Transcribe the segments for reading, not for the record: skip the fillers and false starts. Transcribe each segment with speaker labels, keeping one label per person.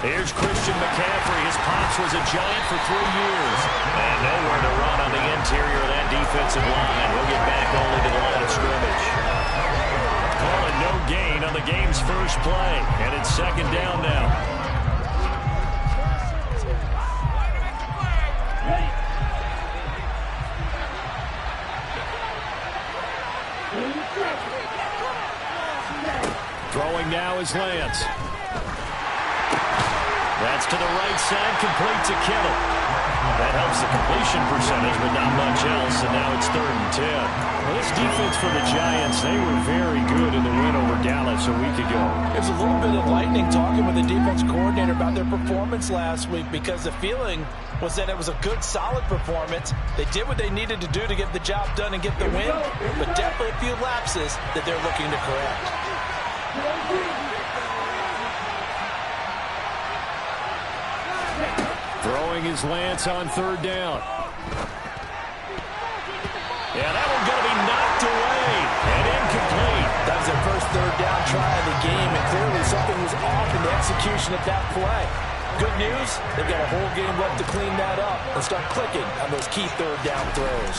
Speaker 1: Here's Christian McCaffrey. His pops was a Giant for 3 years. And nowhere to run on the interior of that defensive line. He'll get back only to the line of scrimmage. Calling no gain on the game's first play. And it's second down now. Throwing now is Lance. That's to the right side, complete to Kittle. That helps the completion percentage, but not much else, and now it's 3rd and 10. Well, this defense for the Giants, they were very good in the win over Dallas a week ago.
Speaker 2: There's a little bit of lightning talking with the defense coordinator about their performance last week because the feeling was that it was a good, solid performance. They did what they needed to do to get the job done and get the win, but definitely a few lapses that they're looking to correct.
Speaker 1: Throwing is Lance on 3rd down. Yeah, that one's going to be knocked away and incomplete.
Speaker 2: That was their first 3rd down try of the game, and clearly something was off in the execution of that play. Good news, they've got a whole game left to clean that up and start clicking on those key 3rd down throws.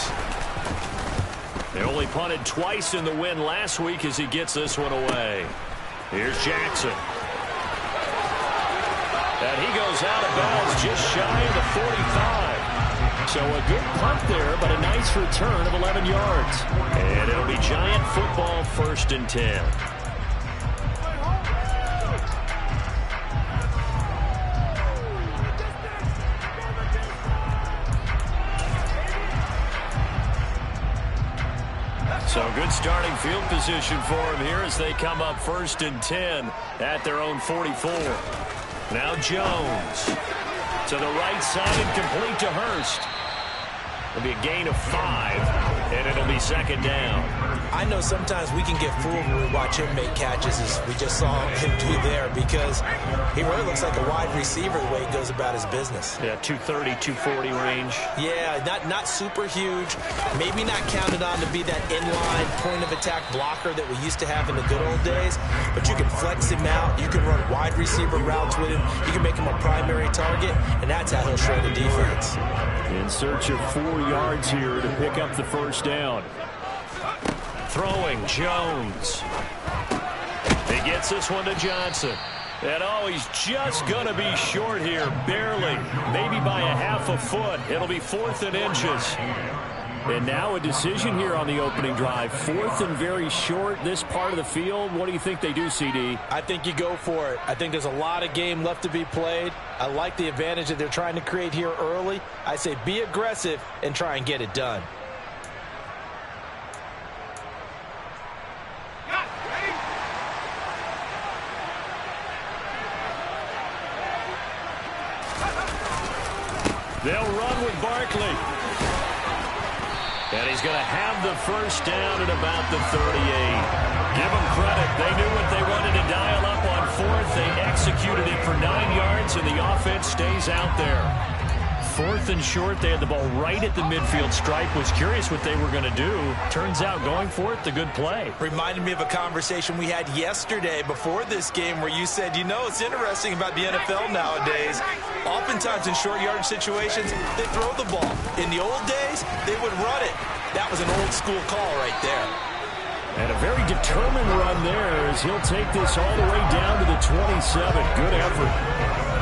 Speaker 1: They only punted twice in the win last week as he gets this one away. Here's Jackson. And he goes out of bounds just shy of the 45. So a good punt there, but a nice return of 11 yards. And it'll be Giant football, 1st and 10. So good starting field position for him here as they come up 1st and 10 at their own 44. Now Jones to the right side and complete to Hurst. It'll be a gain of 5, and it'll be 2nd down.
Speaker 2: I know sometimes we can get fooled when we watch him make catches, as we just saw him do there, because he really looks like a wide receiver the way he goes about his business.
Speaker 1: Yeah, 230, 240 range.
Speaker 2: Yeah, not super huge. Maybe not counted on to be that inline point-of-attack blocker that we used to have in the good old days, but you can flex him out. You can run wide receiver routes with him. You can make him a primary target, and that's how he'll show the defense.
Speaker 1: In search of 4 yards here to pick up the 1st down. Throwing, Jones. He gets this one to Johnson. And oh, he's just going to be short here, barely. Maybe by a half a foot. It'll be 4th and inches. And now a decision here on the opening drive. 4th and very short, this part of the field. What do you think they do, CD?
Speaker 2: I think you go for it. I think there's a lot of game left to be played. I like the advantage that they're trying to create here early. I say be aggressive and try and get it done.
Speaker 1: They'll run with Barkley. And he's going to have the 1st down at about the 38. Give them credit. They knew what they wanted to dial up on 4th. They executed it for 9 yards, and the offense stays out there. 4th and short. They had the ball right at the midfield stripe. Was curious what they were going to do. Turns out going for it, the good play.
Speaker 2: Reminded me of a conversation we had yesterday before this game where you said, you know, it's interesting about the NFL nowadays. Oftentimes in short yardage situations, they throw the ball. In the old days, they would run it. That was an old school call right there.
Speaker 1: And a very determined run there as he'll take this all the way down to the 27. Good effort.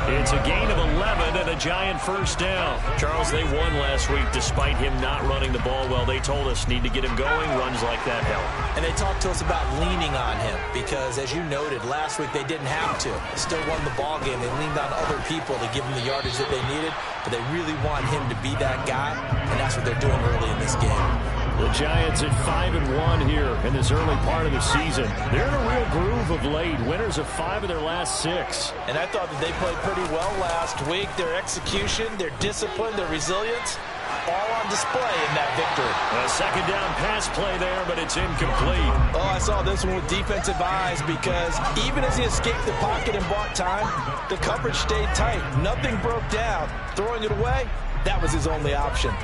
Speaker 1: It's a gain of 11 and a Giant 1st down. Charles, they won last week despite him not running the ball well. They told us need to get him going. Runs like that help.
Speaker 2: And they talked to us about leaning on him because, as you noted, last week they didn't have to. They still won the ball game. They leaned on other people to give them the yardage that they needed, but they really want him to be that guy, and that's what they're doing early in this game.
Speaker 1: The Giants at 5-1 here in this early part of the season. They're in a real groove of late. Winners of 5 of their last 6.
Speaker 2: And I thought that they played pretty well last week. Their execution, their discipline, their resilience, all on display in that victory.
Speaker 1: A 2nd down pass play there, but it's incomplete.
Speaker 2: Oh, I saw this one with defensive eyes because even as he escaped the pocket and bought time, the coverage stayed tight. Nothing broke down. Throwing it away, that was his only option.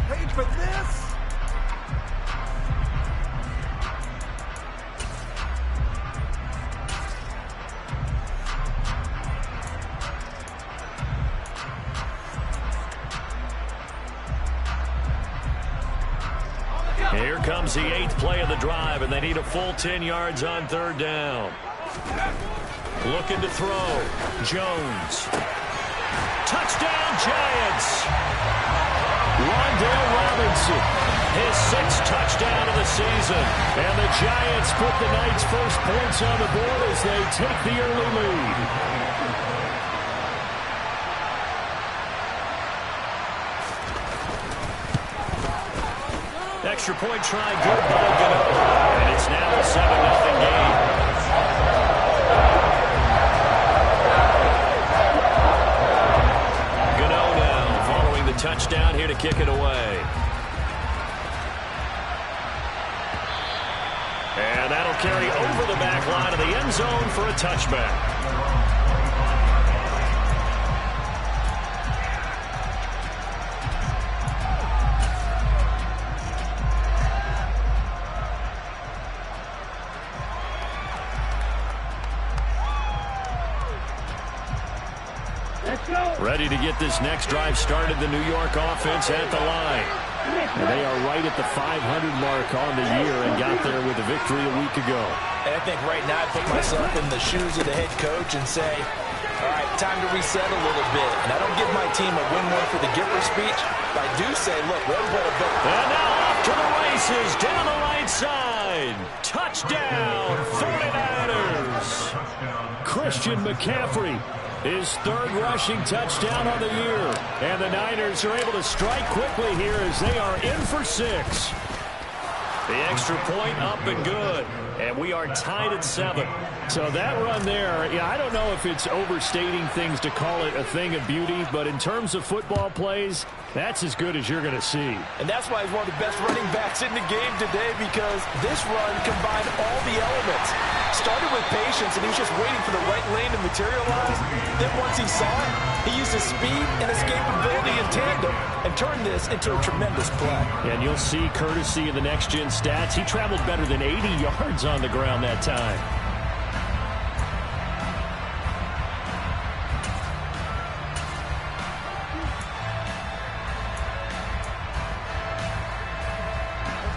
Speaker 3: Page for this.
Speaker 1: Here comes the 8th play of the drive, and they need a full 10 yards on 3rd down. Looking to throw. Jones. Touchdown, Giants! Rondale Robinson, his 6th touchdown of the season. And the Giants put the night's first points on the board as they take the early lead. Extra point try good by Gano. And it's now a 7-0 game. Touchdown here to kick it away. And that'll carry over the back line of the end zone for a touchback. Ready to get this next drive started, the New York offense at the line. And they are right at the 500 mark on the year and got there with a victory a week ago.
Speaker 2: And I think right now I put myself in the shoes of the head coach and say, all right, time to reset a little bit. And I don't give my team a win one for the giver speech, but I do say, look, we're going to bet.
Speaker 1: And now off to the races, down the right side. Touchdown, 49ers. Christian McCaffrey. His 3rd rushing touchdown on the year. And the Niners are able to strike quickly here as they are in for 6. The extra point up and good. And we are tied at 7. So that run there, yeah, I don't know if it's overstating things to call it a thing of beauty, but in terms of football plays, that's as good as you're going to see.
Speaker 2: And that's why he's one of the best running backs in the game today, because this run combined all the elements. Started with patience, and he was just waiting for the right lane to materialize. Then once he saw it, he used his speed and escapability in tandem and turned this into a tremendous play.
Speaker 1: And you'll see courtesy in the next-gen stats. He traveled better than 80 yards on the ground that time.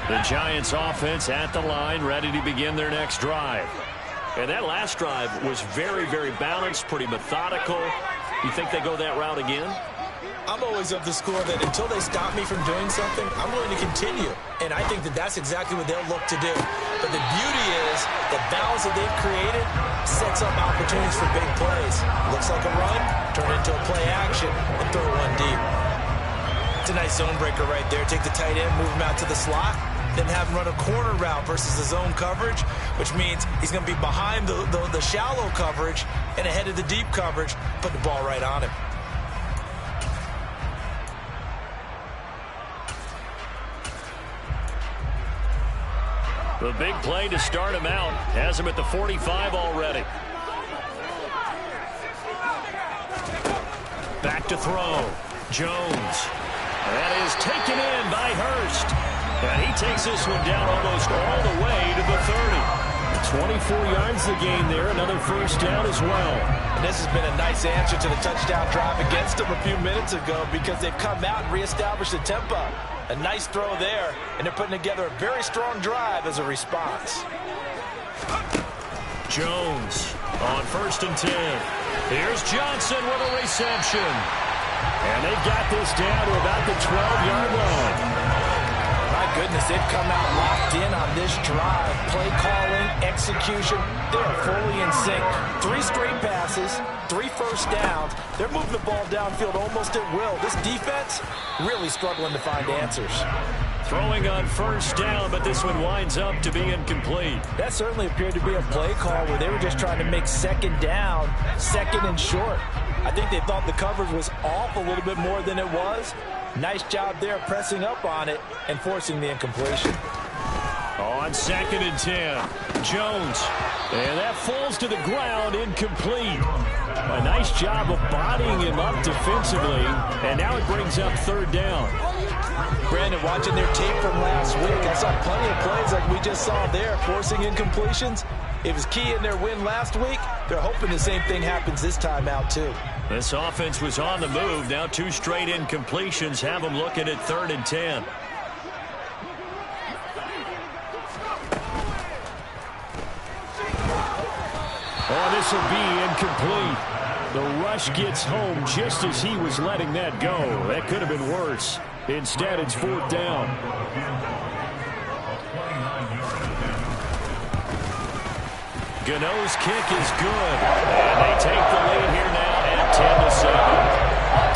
Speaker 1: The Giants offense at the line, ready to begin their next drive. And that last drive was very, very balanced, pretty methodical. You think they go that route again?
Speaker 2: I'm always of the school that until they stop me from doing something, I'm willing to continue. And I think that that's exactly what they'll look to do. But the beauty is the balance that they've created sets up opportunities for big plays. Looks like a run, turn into a play action, and throw one deep. It's a nice zone breaker right there. Take the tight end, move him out to the slot, then have him run a corner route versus the zone coverage, which means he's going to be behind the shallow coverage and ahead of the deep coverage, put the ball right on him.
Speaker 1: The big play to start him out has him at the 45 already. Back to throw. Jones. That is taken in by Hurst. And he takes this one down almost all the way to the 30. 24 yards the gain there. Another first down as well.
Speaker 2: And this has been a nice answer to the touchdown drive against them a few minutes ago, because they've come out and reestablished the tempo. A nice throw there, and they're putting together a very strong drive as a response.
Speaker 1: Jones on 1st and 10. Here's Johnson with a reception. And they got this down to about the 12-yard line.
Speaker 2: My goodness, they've come out locked in on this drive. Play calling, execution, they are fully in sync. 3 straight passes, 3 first downs. They're moving the ball downfield almost at will. This defense really struggling to find answers.
Speaker 1: Throwing on 1st down, but this one winds up to be incomplete.
Speaker 2: That certainly appeared to be a play call where they were just trying to make 2nd down, 2nd and short. I think they thought the coverage was off a little bit more than it was. Nice job there pressing up on it and forcing the incompletion.
Speaker 1: On 2nd and 10, Jones. And that falls to the ground, incomplete. A nice job of bodying him up defensively. And now it brings up 3rd down.
Speaker 2: Brandon, watching their tape from last week, I saw plenty of plays like we just saw there, forcing incompletions. It was key in their win last week. They're hoping the same thing happens this time out, too.
Speaker 1: This offense was on the move. Now 2 straight incompletions have them looking at 3rd and 10. this will be incomplete. The rush gets home just as he was letting that go. That could have been worse. Instead, it's 4th down. Gano's kick is good. And they take the lead here now at 10-7.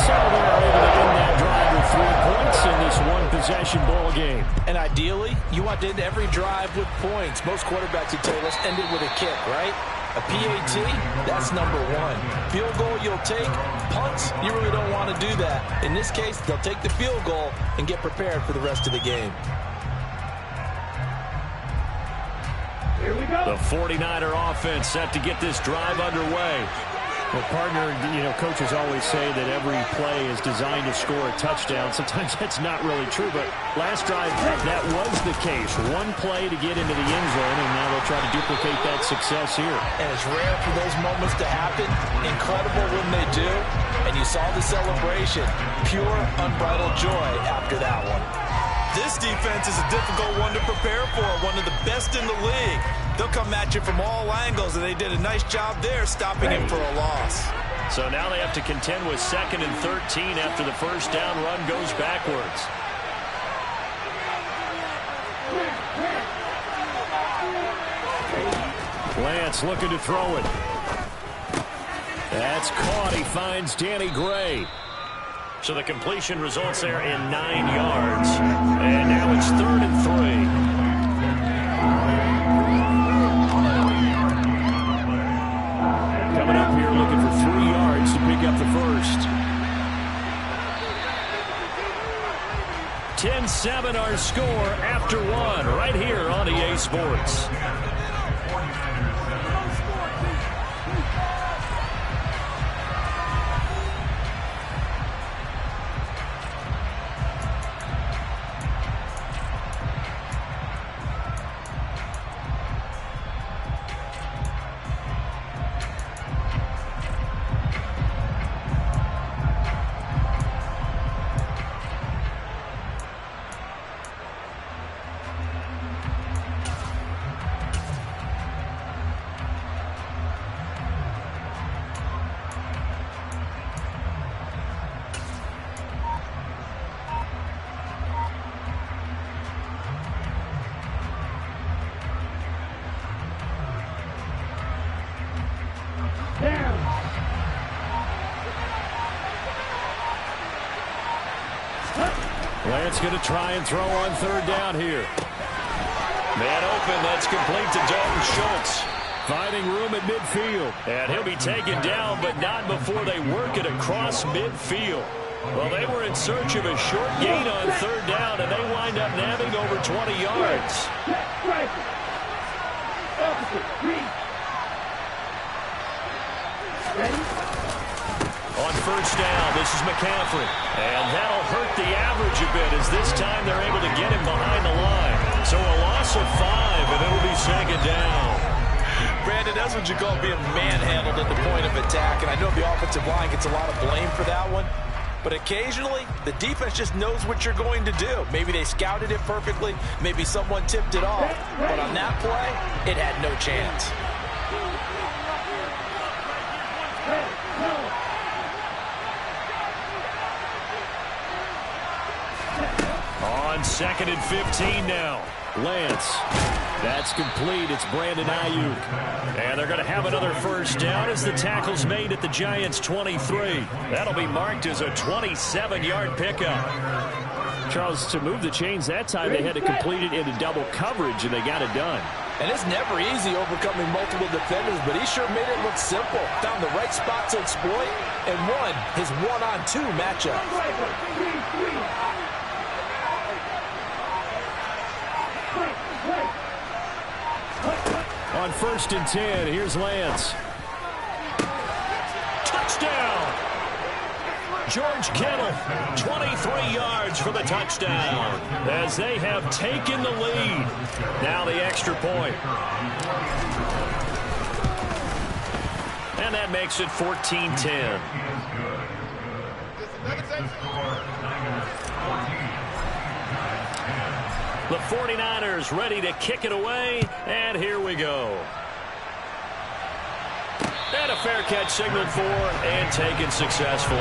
Speaker 1: So they're able to end that drive with 3 points in this one-possession ball game.
Speaker 2: And ideally, you want to end every drive with points. Most quarterbacks would tell you, let's end it with a kick, right? A PAT, that's number 1. Field goal you'll take. Punts, you really don't want to do that. In this case, they'll take the field goal and get prepared for the rest of the game.
Speaker 3: Here we go.
Speaker 1: The 49er offense set to get this drive underway. Well, partner, coaches always say that every play is designed to score a touchdown. Sometimes that's not really true, but last drive, that was the case. One play to get into the end zone, and now they'll try to duplicate that success here.
Speaker 2: And it's rare for those moments to happen. Incredible when they do. And you saw the celebration. Pure, unbridled joy after that one.
Speaker 4: This defense is a difficult one to prepare for, one of the best in the league. They'll come at you from all angles, and they did a nice job there stopping him for a loss.
Speaker 1: So now they have to contend with 2nd and 13 after the first down run goes backwards. Lance looking to throw it. That's caught. He finds Danny Gray. So the completion results there in 9 yards. And now it's 3rd and 3. Coming up here looking for 3 yards to pick up the first. 10-7 our score after 1 right here on EA Sports. Lance going to try and throw on 3rd down here. Man open, that's complete to Dalton Schultz. Finding room at midfield. And he'll be taken down, but not before they work it across midfield. Well, they were in search of a short gain on 3rd down, and they wind up nabbing over 20 yards. On 1st down, this is McCaffrey. And that'll hurt the average a bit as this time they're able to get him behind the line. So a loss of 5, and it'll be 2nd down.
Speaker 2: Brandon, that's what you call being manhandled at the point of attack. And I know the offensive line gets a lot of blame for that one. But occasionally, the defense just knows what you're going to do. Maybe they scouted it perfectly. Maybe someone tipped it off. But on that play, it had no chance.
Speaker 1: On 2nd and 15 now. Lance. That's complete. It's Brandon Ayuk. And they're going to have another 1st down as the tackle's made at the Giants' 23. That'll be marked as a 27-yard pickup. Charles, to move the chains that time, they had to complete it into double coverage, and they got it done.
Speaker 2: And it's never easy overcoming multiple defenders, but he sure made it look simple. Found the right spot to exploit and won his 1-on-2 matchup.
Speaker 1: On 1st and 10, here's Lance. Touchdown! George Kittle, 23 yards for the touchdown as they have taken the lead. Now the extra point. And that makes it 14-10. The 49ers ready to kick it away, and here we go. And a fair catch signaled for and taken successfully.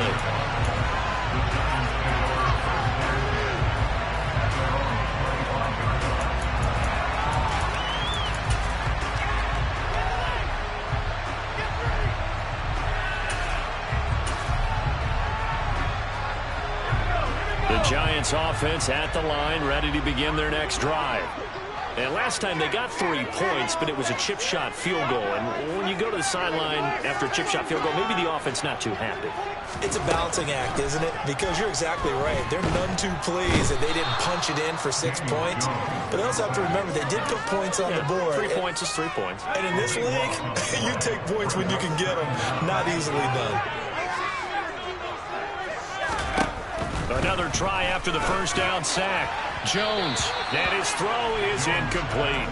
Speaker 1: The Giants offense at the line, ready to begin their next drive. And last time they got 3 points, but it was a chip shot field goal. And when you go to the sideline after a chip shot field goal, maybe the offense not too happy.
Speaker 2: It's a balancing act, isn't it? Because you're exactly right. They're none too pleased that they didn't punch it in for 6 points. But they also have to remember they did put points on the board.
Speaker 1: 3 points is 3 points.
Speaker 2: And in this league, you take points when you can get them. Not easily done.
Speaker 1: Another try after the first down sack. Jones, and his throw is incomplete.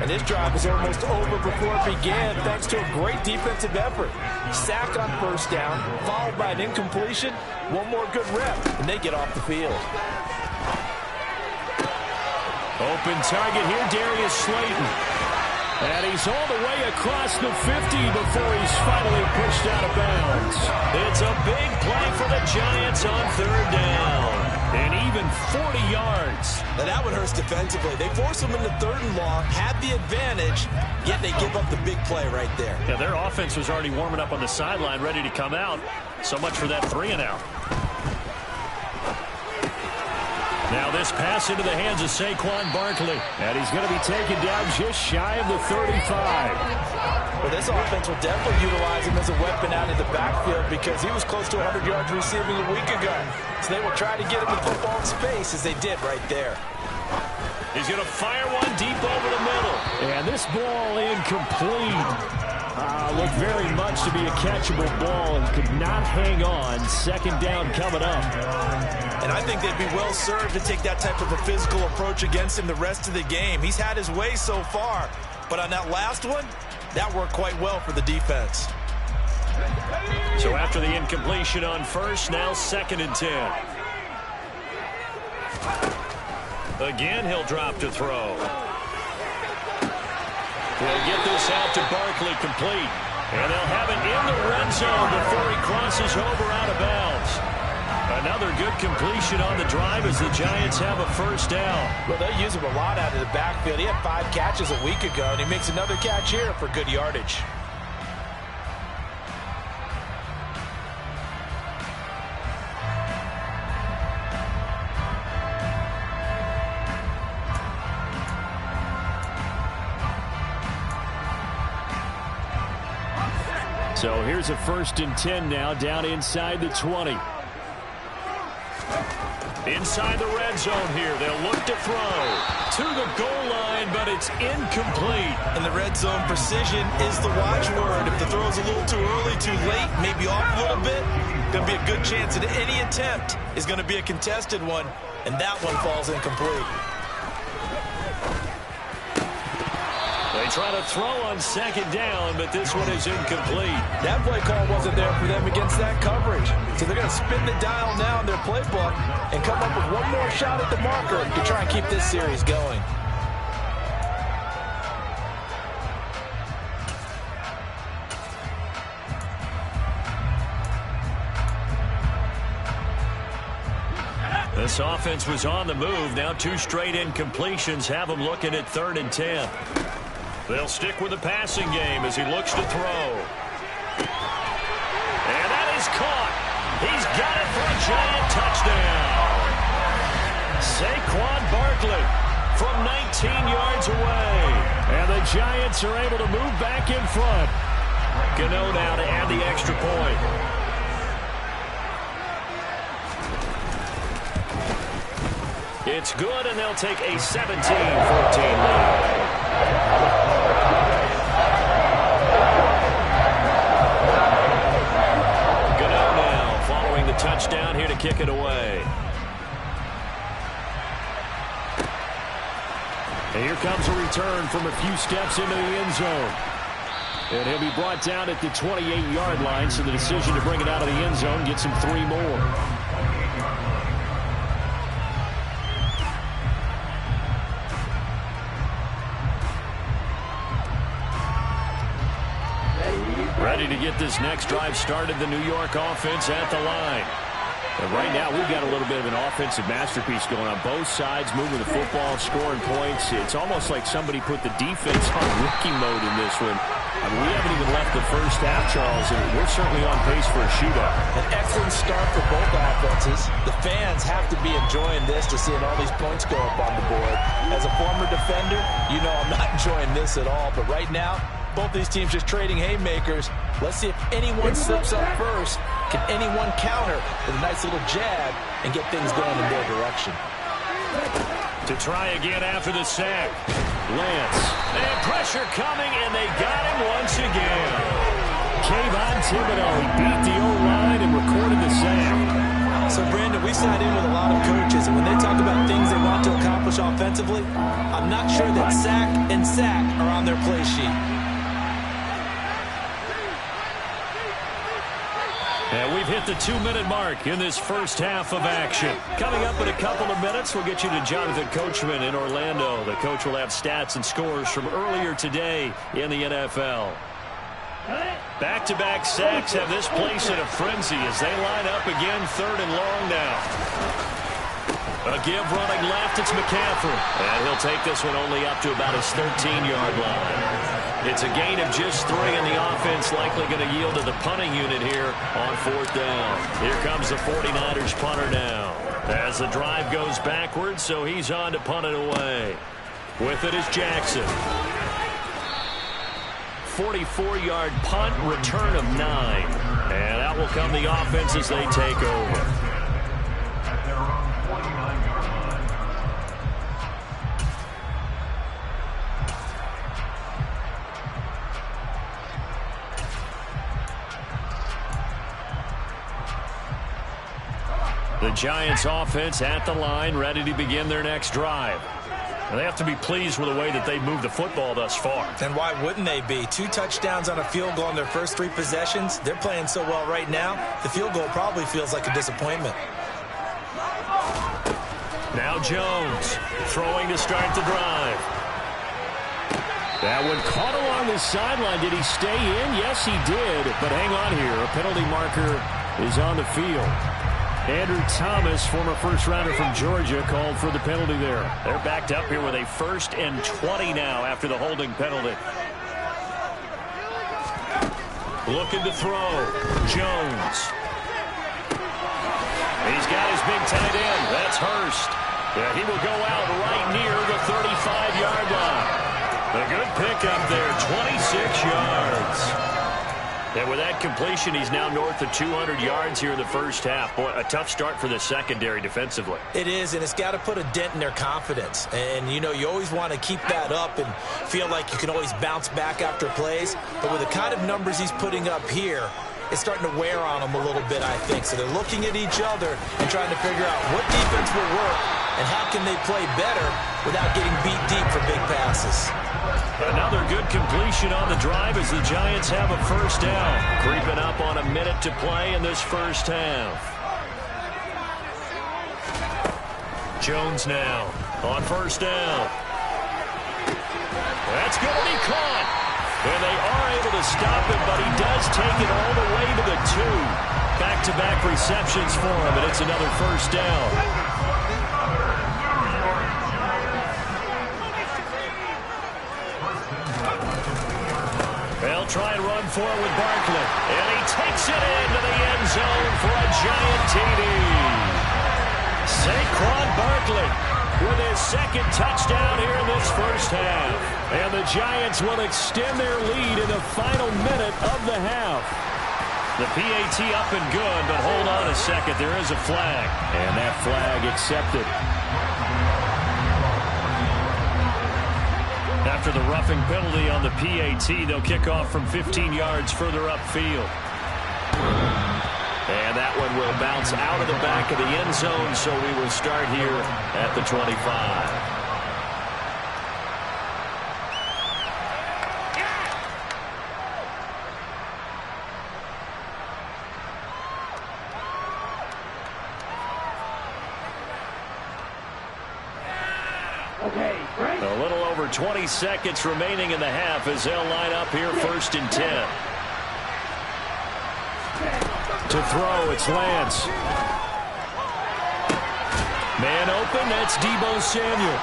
Speaker 2: And this drive was almost over before it began, thanks to a great defensive effort. Sack on first down, followed by an incompletion. One more good rep, and they get off the field.
Speaker 1: Open target here, Darius Slayton. And he's all the way across the 50 before he's finally pushed out of bounds. It's a big play for the Giants on third down. And even 40 yards.
Speaker 2: Now that one hurts defensively. They force them into 3rd and long, had the advantage, yet they give up the big play right there.
Speaker 1: Yeah, their offense was already warming up on the sideline, ready to come out. So much for that 3-and-out. Now this pass into the hands of Saquon Barkley. And he's going to be taken down just shy of the 35.
Speaker 2: Well, this offense will definitely utilize him as a weapon out of the backfield because he was close to 100 yards receiving a week ago. So they will try to get him the football in space as they did right there.
Speaker 1: He's going to fire one deep over the middle. And this ball incomplete. Looked very much to be a catchable ball and could not hang on. Second down coming up.
Speaker 2: And I think they'd be well served to take that type of a physical approach against him the rest of the game. He's had his way so far, but on that last one, that worked quite well for the defense.
Speaker 1: So after the incompletion on first, now 2nd and 10. Again, he'll drop to throw. He'll get this out to Barkley complete. And they'll have it in the red zone before he crosses over out of bounds. Another good completion on the drive as the Giants have a first down.
Speaker 2: Well, they use him a lot out of the backfield. He had 5 catches a week ago, and he makes another catch here for good yardage.
Speaker 1: So here's a 1st and 10 now, down inside the 20. Inside the red zone here, they'll look to throw to the goal line, but it's incomplete.
Speaker 2: And the red zone precision is the watchword. If the throw's a little too early, too late, maybe off a little bit, going to be a good chance that any attempt is going to be a contested one, and that one falls incomplete.
Speaker 1: They try to throw on 2nd down, but this one is incomplete.
Speaker 2: That play call wasn't there for them against that coverage. So they're going to spin the dial now in their playbook and come up with one more shot at the marker to try and keep this series going.
Speaker 1: This offense was on the move. Now 2 straight incompletions have them looking at 3rd and 10. They'll stick with the passing game as he looks to throw. And that is caught. He's got it for a Giant touchdown. Saquon Barkley from 19 yards away. And the Giants are able to move back in front. Gano now to add the extra point. It's good, and they'll take a 17-14 lead. Touchdown here to kick it away. And here comes a return from a few steps into the end zone. And he'll be brought down at the 28-yard line, so the decision to bring it out of the end zone gets him 3 more. Ready get this next drive started. The New York offense at the line. And right now, we've got a little bit of an offensive masterpiece going on. Both sides moving the football, scoring points. It's almost like somebody put the defense on rookie mode in this one. I mean, we haven't even left the first half, Charles, and we're certainly on pace for a shootout.
Speaker 2: An excellent start for both offenses. The fans have to be enjoying this to seeing all these points go up on the board. As a former defender, you know I'm not enjoying this at all. But right now, both these teams just trading haymakers. Let's see if anyone slips up first. Can anyone counter with a nice little jab and get things going in their direction?
Speaker 1: To try again after the sack. Lance. And pressure coming, and they got him once again. Kayvon Thibodeau, he beat the O-line and recorded the sack.
Speaker 2: So, Brandon, we sat in with a lot of coaches, and when they talk about things they want to accomplish offensively, I'm not sure that sack and sack are on their play sheet.
Speaker 1: And we've hit the 2-minute mark in this first half of action. Coming up in a couple of minutes, we'll get you to Jonathan Coachman in Orlando. The coach will have stats and scores from earlier today in the NFL. Back-to-back sacks have this place in a frenzy as they line up again, 3rd and long now. A give running left, it's McCaffrey. And he'll take this one only up to about his 13-yard line. It's a gain of just 3, and the offense likely going to yield to the punting unit here on 4th down. Here comes the 49ers punter now. As the drive goes backwards, so he's on to punt it away. With it is Jackson. 44-yard punt, return of 9. And out will come the offense as they take over. The Giants offense at the line, ready to begin their next drive. They have to be pleased with the way that they've moved the football thus far.
Speaker 2: And why wouldn't they be? 2 touchdowns on a field goal in their first 3 possessions. They're playing so well right now, the field goal probably feels like a disappointment.
Speaker 1: Now Jones throwing to start the drive. That one caught along the sideline. Did he stay in? Yes, he did. But hang on here. A penalty marker is on the field. Andrew Thomas, former first-rounder from Georgia, called for the penalty there. They're backed up here with a 1st and 20 now after the holding penalty. Looking to throw. Jones. He's got his big tight end. That's Hurst. Yeah, he will go out right near the 35-yard line. A good pickup there, 26 yards. And with that completion, he's now north of 200 yards here in the first half. Boy, a tough start for the secondary defensively.
Speaker 2: It is, and it's got to put a dent in their confidence. And, you know, you always want to keep that up and feel like you can always bounce back after plays. But with the kind of numbers he's putting up here, it's starting to wear on them a little bit, I think. So they're looking at each other and trying to figure out what defense will work and how can they play better without getting beat deep for big passes.
Speaker 1: Another good completion on the drive as the Giants have a 1st down. Creeping up on a minute to play in this first half. Jones now on 1st down. That's going to be caught. And they are able to stop him, but he does take it all the way to the 2. Back-to-back receptions for him, and it's another 1st down. They'll try and run for it with Barkley. And he takes it into the end zone for a giant TD. Saquon Barkley with his 2nd touchdown here in this first half. And the Giants will extend their lead in the final minute of the half. The PAT up and good, but hold on a second. There is a flag. And that flag accepted. After the roughing penalty on the PAT, they'll kick off from 15 yards further upfield. And that one will bounce out of the back of the end zone, so we will start here at the 25. A little over 20 seconds remaining in the half as they'll line up here 1st and 10. To throw, it's Lance. Man open, that's Deebo Samuel.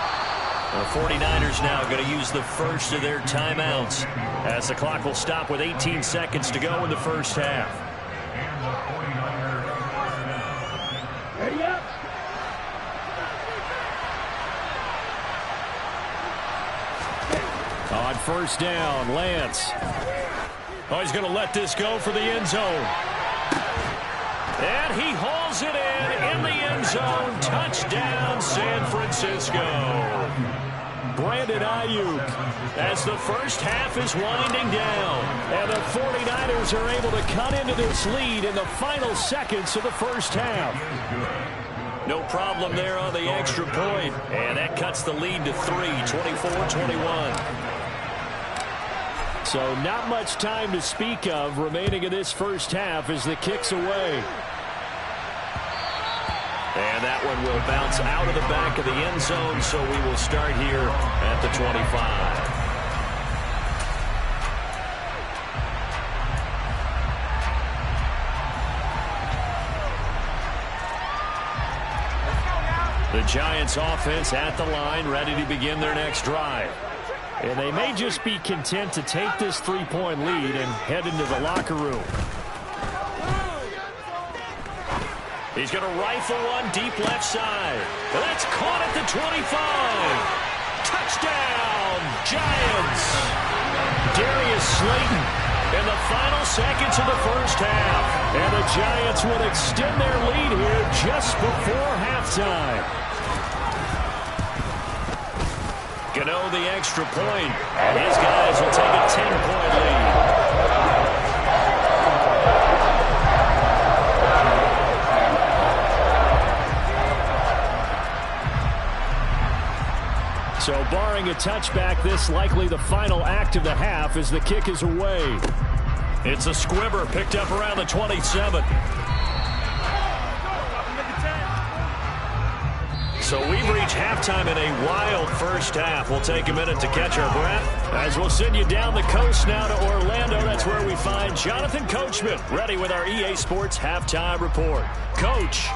Speaker 1: The 49ers now going to use the first of their timeouts as the clock will stop with 18 seconds to go in the first half.
Speaker 3: Ready up.
Speaker 1: On first down, Lance. Oh, he's going to let this go for the end zone. And he hauls it in the end zone. Touchdown, San Francisco. Brandon Ayuk, as the first half is winding down. And the 49ers are able to cut into this lead in the final seconds of the first half. No problem there on the extra point. And that cuts the lead to 3, 24-21. So not much time to speak of remaining in this first half as the kick's away. And that one will bounce out of the back of the end zone, so we will start here at the 25. The Giants offense at the line, ready to begin their next drive. And they may just be content to take this 3-point lead and head into the locker room. He's going to rifle one deep left side. That's caught at the 25. Touchdown, Giants. Darius Slayton in the final seconds of the first half. And the Giants will extend their lead here just before halftime. Gano the extra point. And his guys will take a 10-point lead. So barring a touchback, this likely the final act of the half as the kick is away. It's a squibber picked up around the 27. So we've reached halftime in a wild first half. We'll take a minute to catch our breath as we'll send you down the coast now to Orlando. That's where we find Jonathan Coachman ready with our EA Sports Halftime Report. Coach.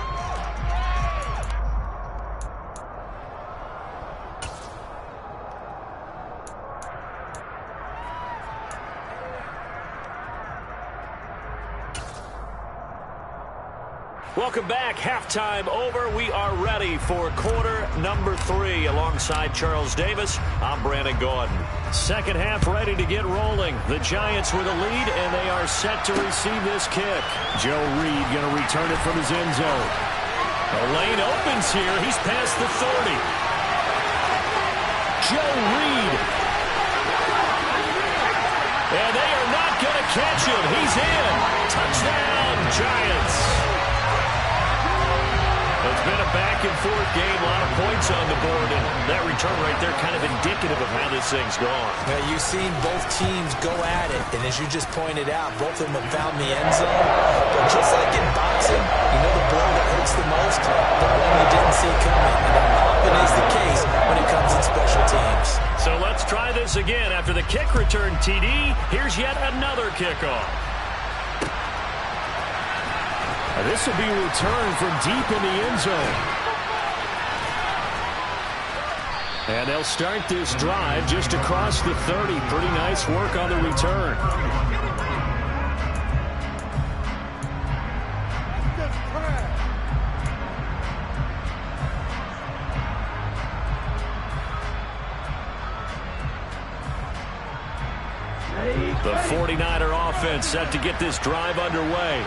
Speaker 1: Welcome back. Halftime over. We are ready for quarter number 3 alongside Charles Davis. I'm Brandon Gordon. Second half ready to get rolling. The Giants with a lead, and they are set to receive this kick. Joe Reed going to return it from his end zone. The lane opens here. He's past the 30. Joe Reed. And they are not going to catch him. He's in. Touchdown, Giants. It's been a back-and-forth game, a lot of points on the board, and that return right there kind of indicative of how this thing's gone.
Speaker 2: Yeah, you've seen both teams go at it, and as you just pointed out, both of them have found the end zone. But just like in boxing, you know the blow that hurts the most? The one you didn't see coming, and that often is the case when it comes in special teams.
Speaker 1: So let's try this again. After the kick return, TD, here's yet another kickoff. This will be returned from deep in the end zone. And they'll start this drive just across the 30. Pretty nice work on the return. The 49er offense set to get this drive underway.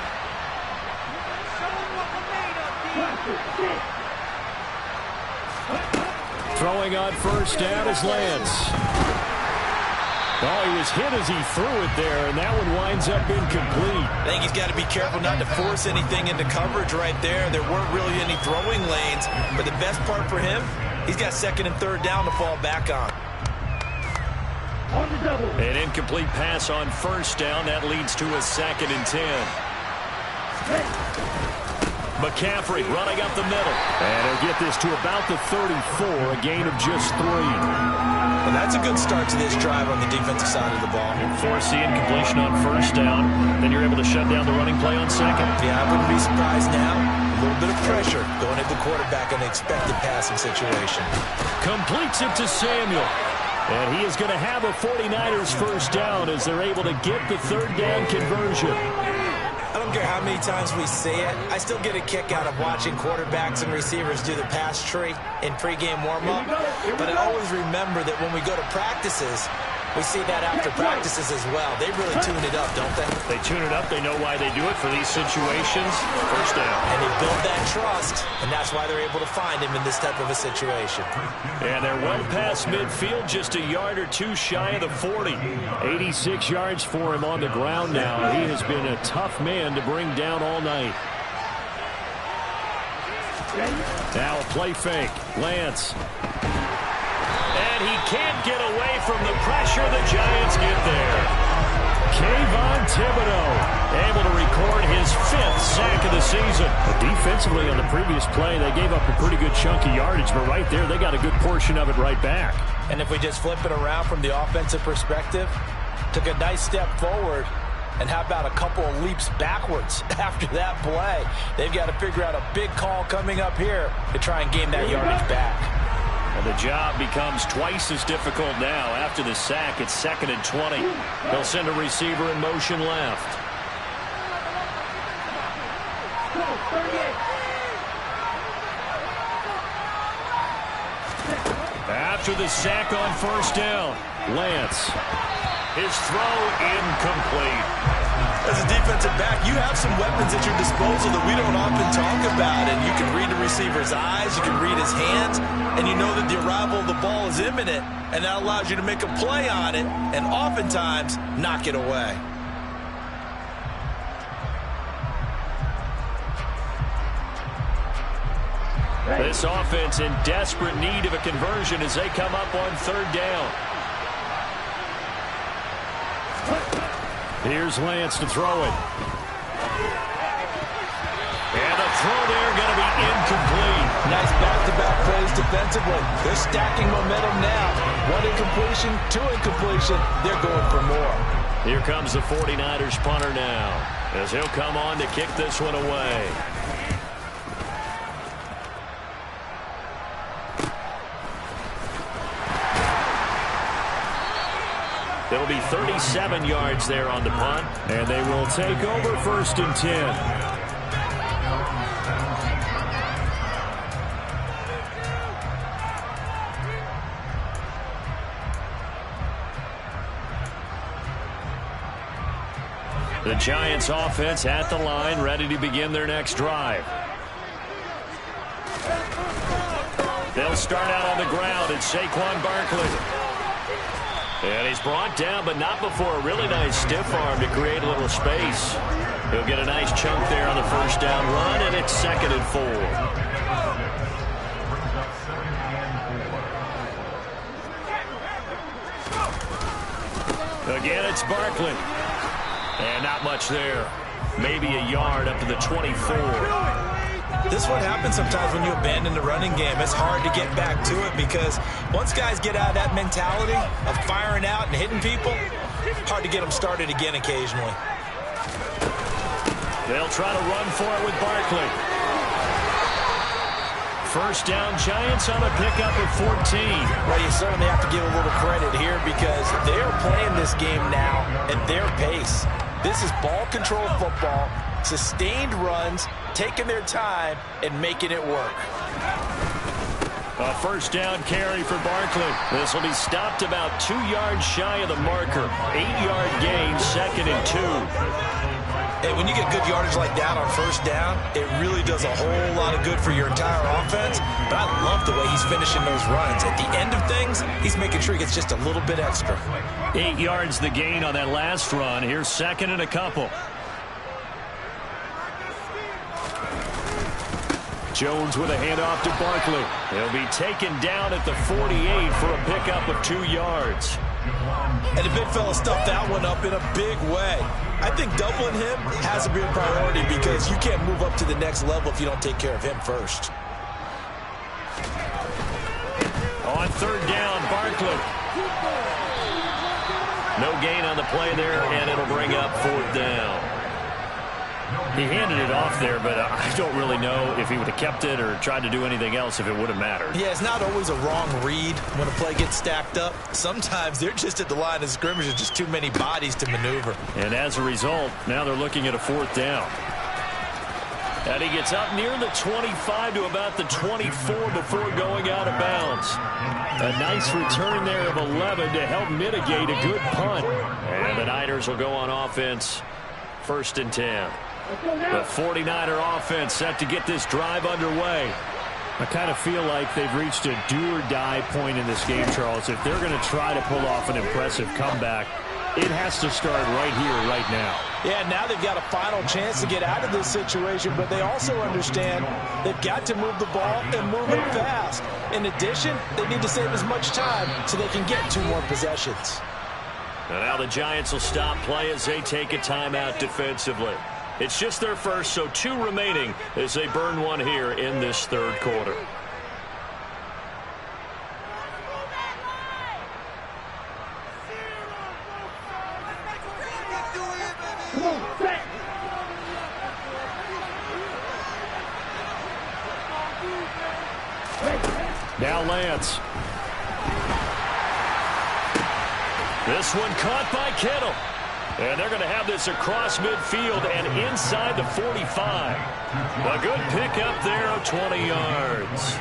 Speaker 1: Throwing on first down is Lance. Oh, he was hit as he threw it there, and that one winds up incomplete.
Speaker 2: I think he's got to be careful not to force anything into coverage right there. There weren't really any throwing lanes, but the best part for him, he's got second and third down to fall back on.
Speaker 1: An incomplete pass on first down. That leads to a 2nd and 10. McCaffrey running up the middle. And he'll get this to about the 34, a gain of just 3.
Speaker 2: Well, that's a good start to this drive on the defensive side of the ball.
Speaker 1: Force the incompletion on first down. Then you're able to shut down the running play on second.
Speaker 2: Yeah, I wouldn't be surprised now. A little bit of pressure going at the quarterback in an expected passing situation.
Speaker 1: Completes it to Samuel. And he is going to have a 49ers first down as they're able to get the third down conversion.
Speaker 2: I don't care how many times we see it. I still get a kick out of watching quarterbacks and receivers do the pass tree in pregame warm-up. But I always remember that when we go to practices, we see that after practices as well. They really tune it up, don't they?
Speaker 1: They tune it up. They know why they do it for these situations. First down.
Speaker 2: And they build that trust, and that's why they're able to find him in this type of a situation.
Speaker 1: And they're well past midfield, just a yard or two shy of the 40. 86 yards for him on the ground now. He has been a tough man to bring down all night. Now a play fake. Lance. And he can't get away from the pressure. The Giants get there. Kayvon Thibodeau able to record his 5th sack of the season. But defensively on the previous play, they gave up a pretty good chunk of yardage. But right there, they got a good portion of it right back.
Speaker 2: And if we just flip it around from the offensive perspective, took a nice step forward. And how about a couple of leaps backwards after that play? They've got to figure out a big call coming up here to try and gain that yardage back.
Speaker 1: And the job becomes twice as difficult now. After the sack, it's 2nd and 20. They'll send a receiver in motion left. After the sack on first down, Lance. His throw incomplete.
Speaker 4: As a defensive back, you have some weapons at your disposal that we don't often talk about. And you can read the receiver's eyes, you can read his hands, and you know that the arrival of the ball is imminent. And that allows you to make a play on it and oftentimes knock it away.
Speaker 1: This offense in desperate need of a conversion as they come up on third down. Here's Lance to throw it. And the throw there going to be incomplete.
Speaker 2: Nice back-to-back plays defensively. They're stacking momentum now. 1 incompletion, 2 incompletion. They're going for more.
Speaker 1: Here comes the 49ers punter now as he'll come on to kick this one away. It'll be 37 yards there on the punt, and they will take over 1st and 10. The Giants offense at the line, ready to begin their next drive. They'll start out on the ground. It's Saquon Barkley. And he's brought down, but not before a really nice stiff arm to create a little space. He'll get a nice chunk there on the first down run, and it's 2nd and 4. Again, it's Barkley. And not much there. Maybe a yard up to the 24.
Speaker 2: This is what happens sometimes when you abandon the running game. It's hard to get back to it because once guys get out of that mentality of firing out and hitting people, hard to get them started again occasionally.
Speaker 1: They'll try to run for it with Barkley. First down, Giants on a pickup of 14.
Speaker 2: Well, you certainly have to give a little credit here because they're playing this game now at their pace. This is ball control football, sustained runs, taking their time and making it work.
Speaker 1: A first down carry for Barkley. This will be stopped about 2 yards shy of the marker. 8-yard gain, 2nd and 2.
Speaker 2: Hey, when you get good yardage like that on first down, it really does a whole lot of good for your entire offense. But I love the way he's finishing those runs. At the end of things, he's making sure he gets just a little bit extra.
Speaker 1: 8 yards the gain on that last run. Here's 2nd and a couple. Jones with a handoff to Barkley. He'll be taken down at the 48 for a pickup of 2 yards.
Speaker 2: And the big fella stuffed that one up in a big way. I think doubling him has to be a priority because you can't move up to the next level if you don't take care of him first.
Speaker 1: On third down, Barkley. No gain on the play there, and it'll bring up fourth down. He handed it off there, but I don't really know if he would have kept it or tried to do anything else if it would have mattered.
Speaker 2: Yeah, it's not always a wrong read when a play gets stacked up. Sometimes they're just at the line of scrimmage. There's just too many bodies to maneuver.
Speaker 1: And as a result, now they're looking at a fourth down. And he gets up near the 25 to about the 24 before going out of bounds. A nice return there of 11 to help mitigate a good punt. And the Niners will go on offense, 1st and 10. The 49er offense set to get this drive underway. I kind of feel like they've reached a do-or-die point in this game, Charles. If they're going to try to pull off an impressive comeback, it has to start right here, right now.
Speaker 2: Yeah, now they've got a final chance to get out of this situation, but they also understand they've got to move the ball and move it fast. In addition, they need to save as much time so they can get 2 more possessions.
Speaker 1: And now the Giants will stop play as they take a timeout defensively. It's just their first, so 2 remaining as they burn one here in this third quarter. Now Lance. This one caught by Kittle. And they're going to have this across midfield and inside the 45. A good pickup there of 20 yards.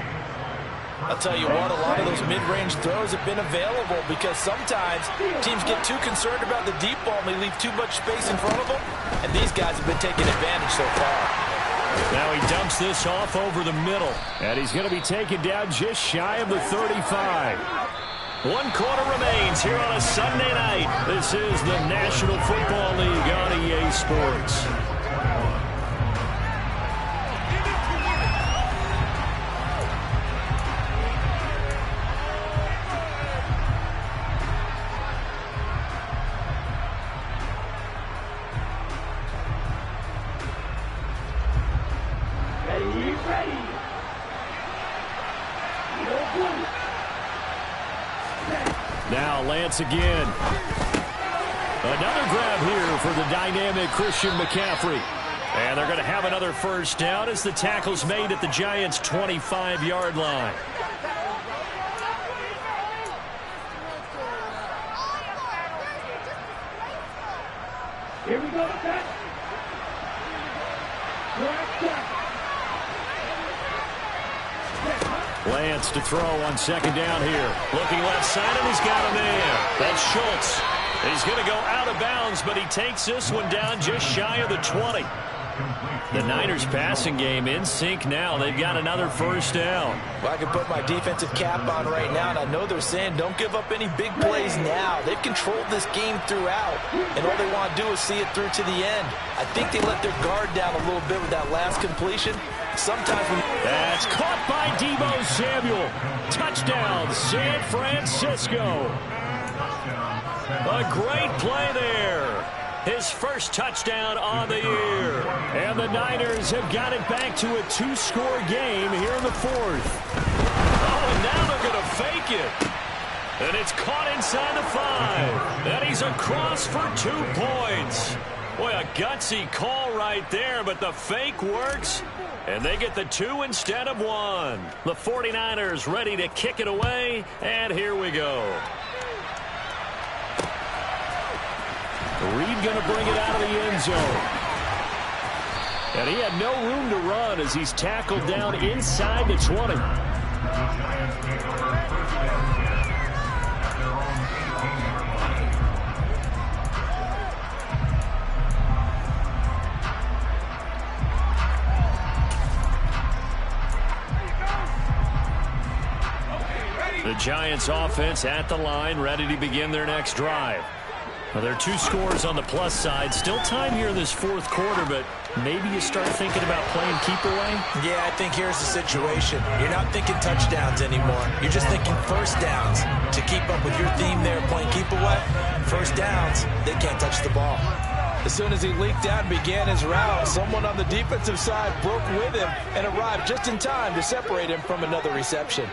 Speaker 2: I'll tell you what, a lot of those mid-range throws have been available because sometimes teams get too concerned about the deep ball and they leave too much space in front of them. And these guys have been taking advantage so far.
Speaker 1: Now he dumps this off over the middle. And he's going to be taken down just shy of the 35. 1 quarter remains here on a Sunday night. This is the National Football League on EA Sports. Now Lance again. Another grab here for the dynamic Christian McCaffrey. And they're going to have another first down as the tackle's made at the Giants' 25-yard line.
Speaker 3: Here we go, set.
Speaker 1: Lance to throw on 2nd down here. Looking left side, and he's got a man. That's Schultz. He's going to go out of bounds, but he takes this one down just shy of the 20. The Niners passing game in sync now. They've got another first down.
Speaker 2: Well, I can put my defensive cap on right now, and I know they're saying don't give up any big plays now. They've controlled this game throughout, and all they want to do is see it through to the end. I think they let their guard down a little bit with that last completion. Sometimes when...
Speaker 1: That's caught by Deebo Samuel. Touchdown, San Francisco. A great play there. His first touchdown on the year. And the Niners have got it back to a 2-score game here in the 4th. Oh, and now they're going to fake it. And it's caught inside the 5. And he's across for 2 points. Boy, a gutsy call right there, but the fake works. And they get the 2 instead of 1. The 49ers ready to kick it away. And here we go. Reed going to bring it out of the end zone. And he had no room to run as he's tackled down inside the 20. The Giants offense at the line, ready to begin their next drive. Well, there are 2 scores on the plus side. Still time here in this 4th quarter, but maybe you start thinking about playing keep away?
Speaker 2: Yeah, I think here's the situation. You're not thinking touchdowns anymore. You're just thinking first downs. To keep up with your theme there, playing keep away, first downs, they can't touch the ball. As soon as he leaked out and began his route, someone on the defensive side broke with him and arrived just in time to separate him from another reception.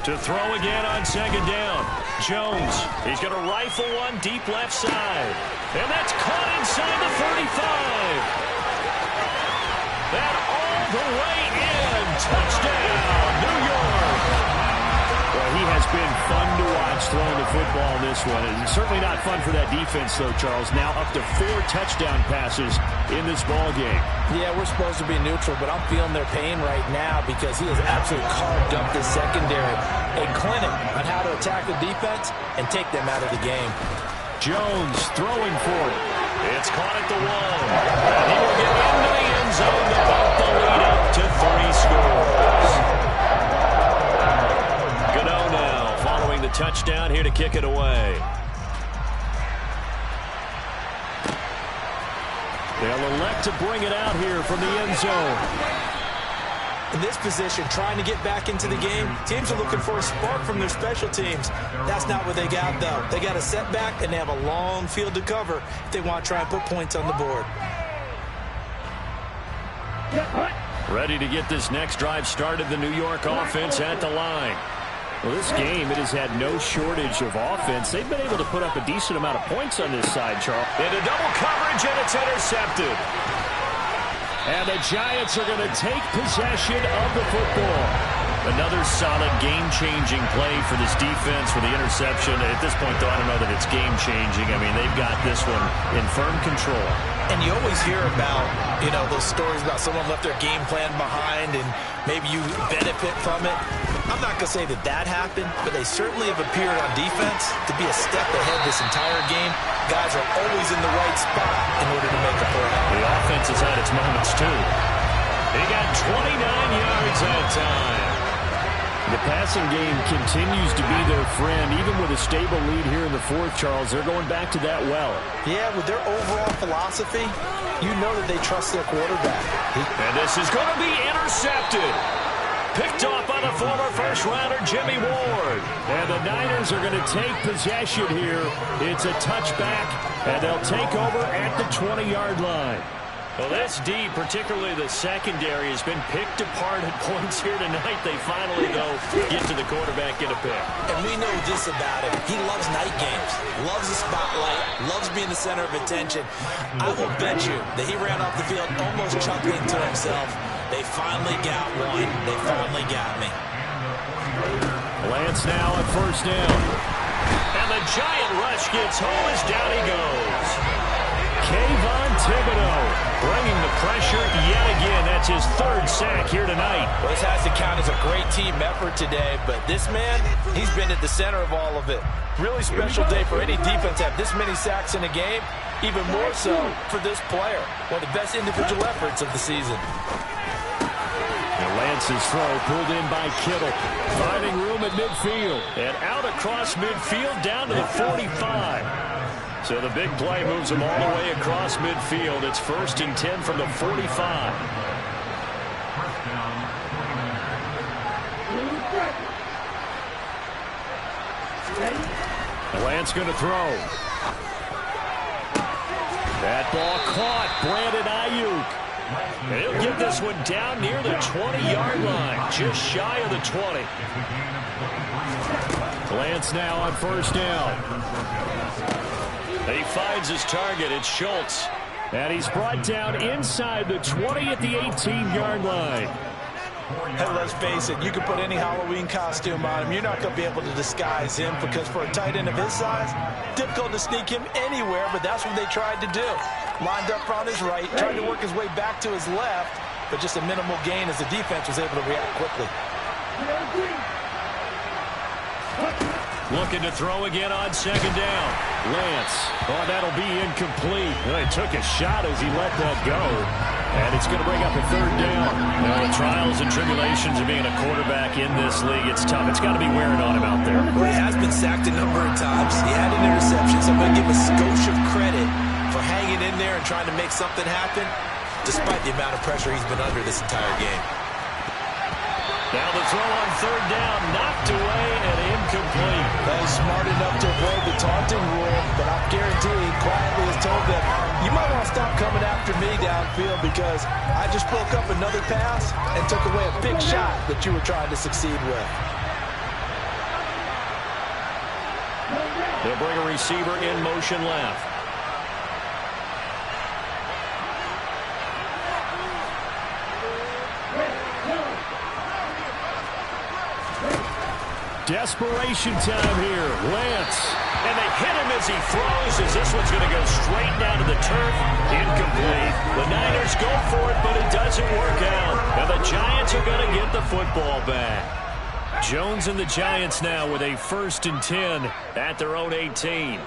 Speaker 1: To throw again on second down. Jones, he's going to rifle one deep left side. And that's caught inside the 35. That all the way in. Touchdown, New York. Well, he has been fun to watch throwing the football in this one. And certainly not fun for that defense, though, Charles. Now up to 4 touchdown passes in this ball game.
Speaker 2: Yeah, we're supposed to be neutral, but I'm feeling their pain right now because he has absolutely carved up the secondary. A clinic on how to attack the defense and take them out of the game.
Speaker 1: Jones throwing for it. It's caught at the 1. And he will get into the end zone to bump the lead up to 3 scores. Gano now following the touchdown here to kick it away. They'll elect to bring it out here from the end zone.
Speaker 2: In this position, trying to get back into the game, teams are looking for a spark from their special teams. That's not what they got, though. They got a setback, and they have a long field to cover if they want to try and put points on the board.
Speaker 1: Ready to get this next drive started, the New York offense at the line. Well, this game, it has had no shortage of offense. They've been able to put up a decent amount of points on this side, Charles. Into double coverage, and it's intercepted. And the Giants are going to take possession of the football. Another solid game-changing play for this defense for the interception. At this point, though, I don't know that it's game-changing. I mean, they've got this one in firm control.
Speaker 2: And you always hear about, those stories about someone left their game plan behind and maybe you benefit from it. I'm not going to say that happened, but they certainly have appeared on defense to be a step ahead this entire game. Guys are always in the right spot in order to make a play.
Speaker 1: The offense has had its moments, too. They got 29 yards that time. The passing game continues to be their friend. Even with a stable lead here in the fourth, Charles, they're going back to that well.
Speaker 2: Yeah, with their overall philosophy, you know that they trust their quarterback.
Speaker 1: And this is going to be intercepted. Picked off by the former first-rounder, Jimmy Ward. And the Niners are going to take possession here. It's a touchback, and they'll take over at the 20-yard line. Well, this D, particularly the secondary, has been picked apart at points here tonight. They finally, though, get to the quarterback, get a pick.
Speaker 2: And we know this about him. He loves night games, loves the spotlight, loves being the center of attention. I will bet you that he ran off the field almost chuckling to himself. They finally got one. They finally got me.
Speaker 1: Lance now at first down. And the giant rush gets home as down he goes. Kayvon Thibodeau bringing the pressure yet again. That's his 3rd sack here tonight.
Speaker 2: Well, this has to count as a great team effort today, but this man, he's been at the center of all of it. Really special day for any defense to have this many sacks in a game, even more so for this player. One of the best individual efforts of the season.
Speaker 1: And Lance's throw pulled in by Kittle, finding room at midfield. And out across midfield down to the 45. So the big play moves them all the way across midfield. It's 1st and 10 from the 45. Lance going to throw. That ball caught. Brandon Ayuk. And he'll get this one down near the 20-yard line, just shy of the 20. Lance now on first down. He finds his target. It's Schultz. And he's brought down inside the 20 at the 18-yard line.
Speaker 2: And let's face it, you can put any Halloween costume on him. You're not going to be able to disguise him because for a tight end of his size, difficult to sneak him anywhere, but that's what they tried to do. Lined up on his right, tried to work his way back to his left, but just a minimal gain as the defense was able to react quickly.
Speaker 1: Looking to throw again on second down. Lance. Oh, that'll be incomplete. Well, he took a shot as he let that go. And it's going to bring up a 3rd down. Now, the trials and tribulations of being a quarterback in this league, it's tough. It's got to be wearing on him out there.
Speaker 2: Well, he has been sacked a number of times. He had an interception, so I'm going to give a skosh of credit for hanging in there and trying to make something happen, despite the amount of pressure he's been under this entire game.
Speaker 1: Now the throw on third down, knocked away and incomplete.
Speaker 2: That was smart enough to avoid the taunting rule, but I'm guaranteeing quietly has told them, you might want to stop coming after me downfield because I just broke up another pass and took away a big shot that you were trying to succeed with.
Speaker 1: They'll bring a receiver in motion left. Desperation time here. Lance. And they hit him as he throws, as this one's going to go straight down to the turf. Incomplete. The Niners go for it, but it doesn't work out. And the Giants are going to get the football back. Jones and the Giants now with a 1st and 10 at their own 18.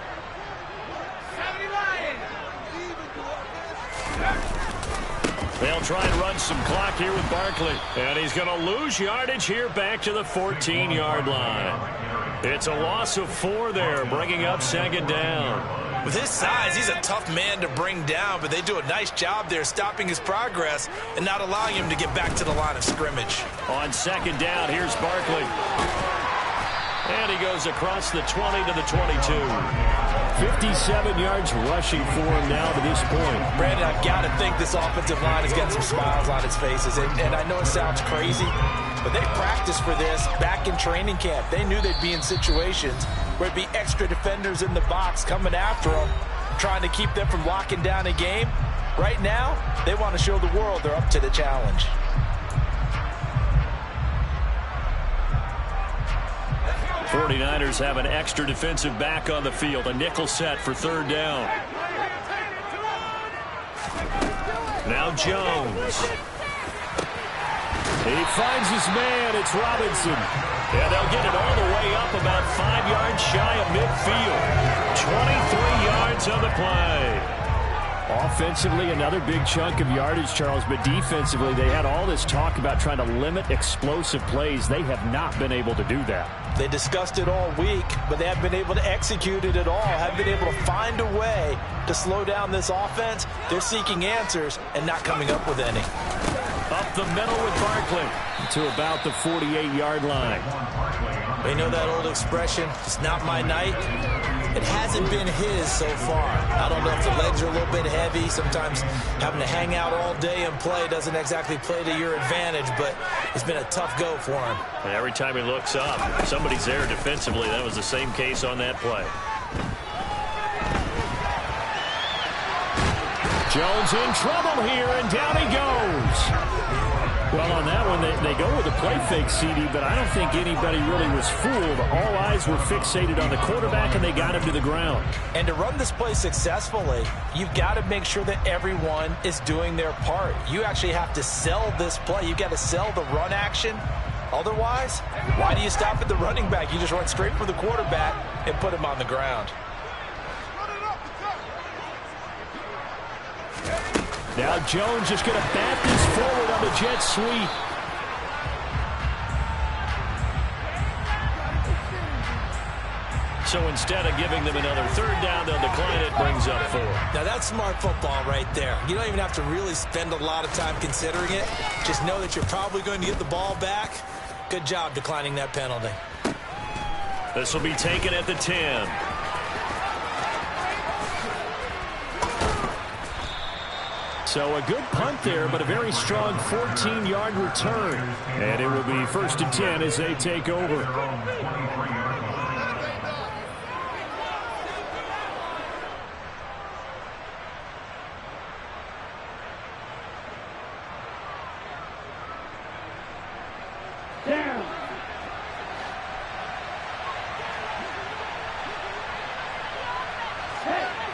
Speaker 1: They'll try and run some clock here with Barkley. And he's going to lose yardage here back to the 14-yard line. It's a loss of 4 there, bringing up 2nd down.
Speaker 2: With his size, he's a tough man to bring down, but they do a nice job there stopping his progress and not allowing him to get back to the line of scrimmage.
Speaker 1: On 2nd down, here's Barkley. And he goes across the 20 to the 22. 57 yards rushing for him now to this point.
Speaker 2: Brandon, I've got to think this offensive line has got some smiles on its faces. And I know it sounds crazy, but they practiced for this back in training camp. They knew they'd be in situations where it'd be extra defenders in the box coming after them, trying to keep them from locking down a game. Right now, they want to show the world they're up to the challenge.
Speaker 1: '49ers have an extra defensive back on the field. A nickel set for 3rd down. Now Jones. He finds his man. It's Robinson. And they'll get it all the way up about 5 yards shy of midfield. 23 yards on the play. Offensively, another big chunk of yardage, Charles, but defensively, they had all this talk about trying to limit explosive plays. They have not been able to do that.
Speaker 2: They discussed it all week, but they haven't been able to execute it at all, haven't been able to find a way to slow down this offense. They're seeking answers and not coming up with any.
Speaker 1: Up the middle with Barkley to about the 48-yard line.
Speaker 2: You know that old expression, it's not my night? It hasn't been his so far. I don't know if the legs are a little bit heavy. Sometimes having to hang out all day and play doesn't exactly play to your advantage, but it's been a tough go for him.
Speaker 1: And every time he looks up, somebody's there defensively. That was the same case on that play. Jones in trouble here, and down he goes. Well, on that one, they go with a play fake, CD, but I don't think anybody really was fooled. All eyes were fixated on the quarterback, and they got him to the ground.
Speaker 2: And to run this play successfully, you've got to make sure that everyone is doing their part. You actually have to sell this play. You've got to sell the run action. Otherwise, why do you stop at the running back? You just run straight for the quarterback and put him on the ground.
Speaker 1: Now Jones just going to bat this forward on the jet sweep. So instead of giving them another 3rd down, they'll decline it, brings up 4.
Speaker 2: Now that's smart football right there. You don't even have to really spend a lot of time considering it. Just know that you're probably going to get the ball back. Good job declining that penalty.
Speaker 1: This will be taken at the 10. So a good punt there, but a very strong 14-yard return. And it will be 1st and 10 as they take over.
Speaker 3: Down.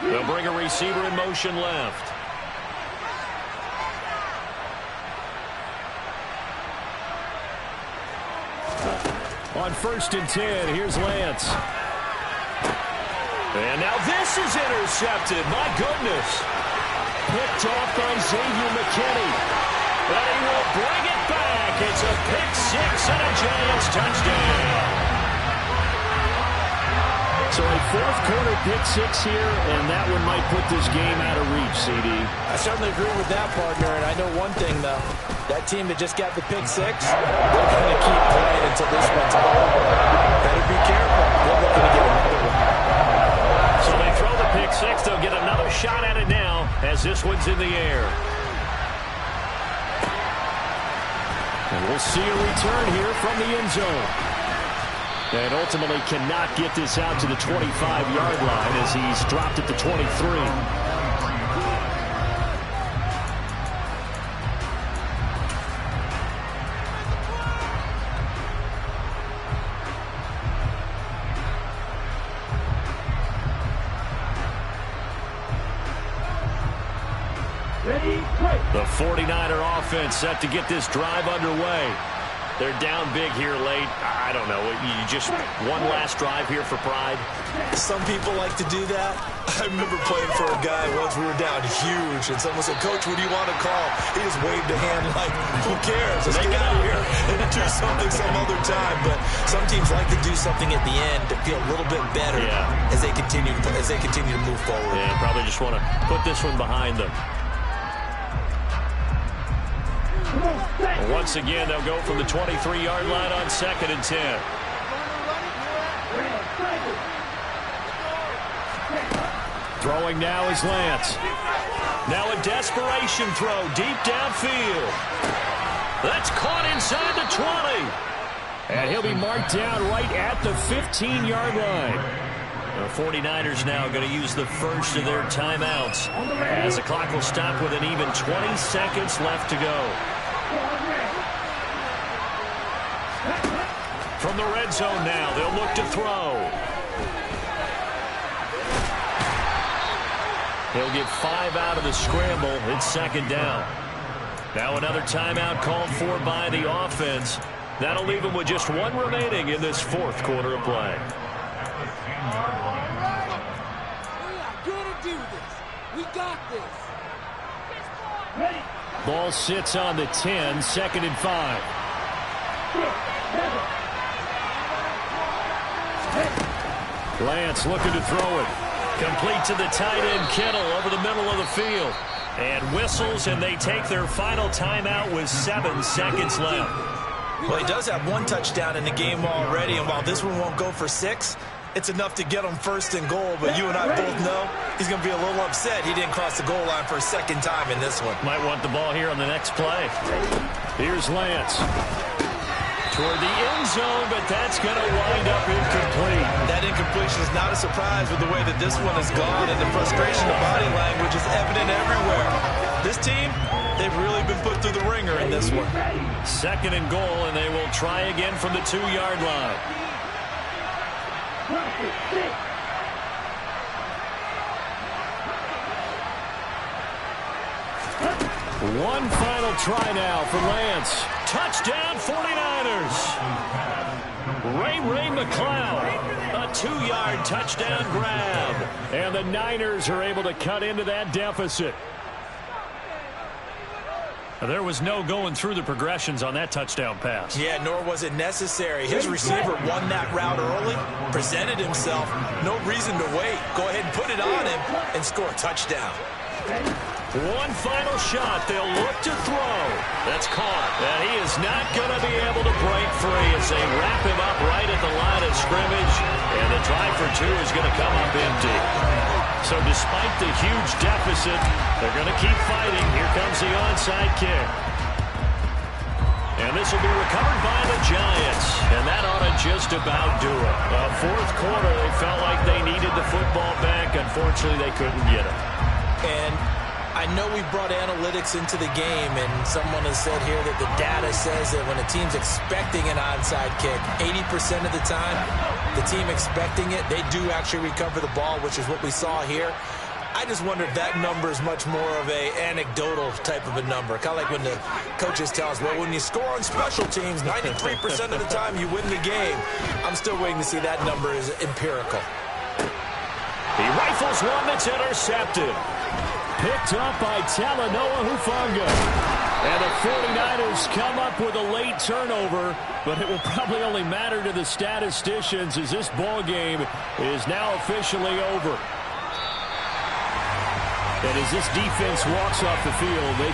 Speaker 1: They'll bring a receiver in motion left. On 1st and 10, here's Lance. And now this is intercepted. My goodness. Picked off by Xavier McKinney. But he will bring it back. It's a pick 6 and a Giants touchdown. So a fourth quarter pick six here, and that one might put this game out of reach, CD.
Speaker 2: I certainly agree with that, partner. And I know one thing, though. That team that just got the pick six, they're going to keep playing until this one's over. Better be careful. They're looking to get another one.
Speaker 1: So they throw the pick six. They'll get another shot at it now as this one's in the air. And we'll see a return here from the end zone. And ultimately cannot get this out to the 25-yard line as he's dropped at the 23. The 49er offense set to get this drive underway. They're down big here late. I don't know. You just one last drive here for pride.
Speaker 2: Some people like to do that.
Speaker 4: I remember playing for a guy once. We were down huge, and someone said, "Coach, what do you want to call?" He just waved a hand like, "Who cares? Let's get out of here and do something some other time." But
Speaker 2: some teams like to do something at the end to feel a little bit better as they continue to move forward.
Speaker 1: Yeah, probably just want to put this one behind them. Once again, they'll go from the 23-yard line on 2nd and 10. Throwing now is Lance. Now a desperation throw deep downfield. That's caught inside the 20. And he'll be marked down right at the 15-yard line. The 49ers now going to use the first of their timeouts as the clock will stop with an even 20 seconds left to go. From the red zone now, they'll look to throw. He'll get 5 out of the scramble. It's 2nd down. Now another timeout called for by the offense. That'll leave him with just one remaining in this 4th quarter of play.
Speaker 3: We got this.
Speaker 1: Ball sits on the 10, 2nd and 5. Lance looking to throw it. Complete to the tight end, Kittle, over the middle of the field. And whistles, and they take their final timeout with 7 seconds left.
Speaker 2: Well, he does have 1 touchdown in the game already, and while this one won't go for 6, it's enough to get him 1st and goal, but you and I both know he's going to be a little upset he didn't cross the goal line for a 2nd time in this one.
Speaker 1: Might want the ball here on the next play. Here's Lance. Toward the end zone, but that's going to wind up incomplete.
Speaker 2: That incompletion is not a surprise with the way that this one has gone, and the frustration of body language is evident everywhere. This team, they've really been put through the ringer in this one.
Speaker 1: 2nd and goal, and they will try again from the 2-yard line. One final try now for Lance. Touchdown 49ers. Ray McCloud. A 2-yard touchdown grab. And the Niners are able to cut into that deficit. There was no going through the progressions on that touchdown pass.
Speaker 2: Yeah, nor was it necessary. His receiver won that route early, presented himself. No reason to wait. Go ahead and put it on him and score a touchdown.
Speaker 1: One final shot. They'll look to throw. That's caught. And he is not going to be able to break free as they wrap him up right at the line of scrimmage. And the try for 2 is going to come up empty. So despite the huge deficit, they're going to keep fighting. Here comes the onside kick. And this will be recovered by the Giants. And that ought to just about do it. 4th quarter, they felt like they needed the football back. Unfortunately, they couldn't get it.
Speaker 2: And I know we brought analytics into the game, and someone has said here that the data says that when a team's expecting an onside kick, 80% of the time, the team expecting it, they do actually recover the ball, which is what we saw here. I just wonder if that number is much more of a anecdotal type of a number. Kind of like when the coaches tell us, well, when you score on special teams, 93% of the time you win the game. I'm still waiting to see that number is empirical.
Speaker 1: He rifles one that's intercepted. Picked up by Talanoa Hufanga. And the 49ers come up with a late turnover, but it will probably only matter to the statisticians as this ball game is now officially over. And as this defense walks off the field, they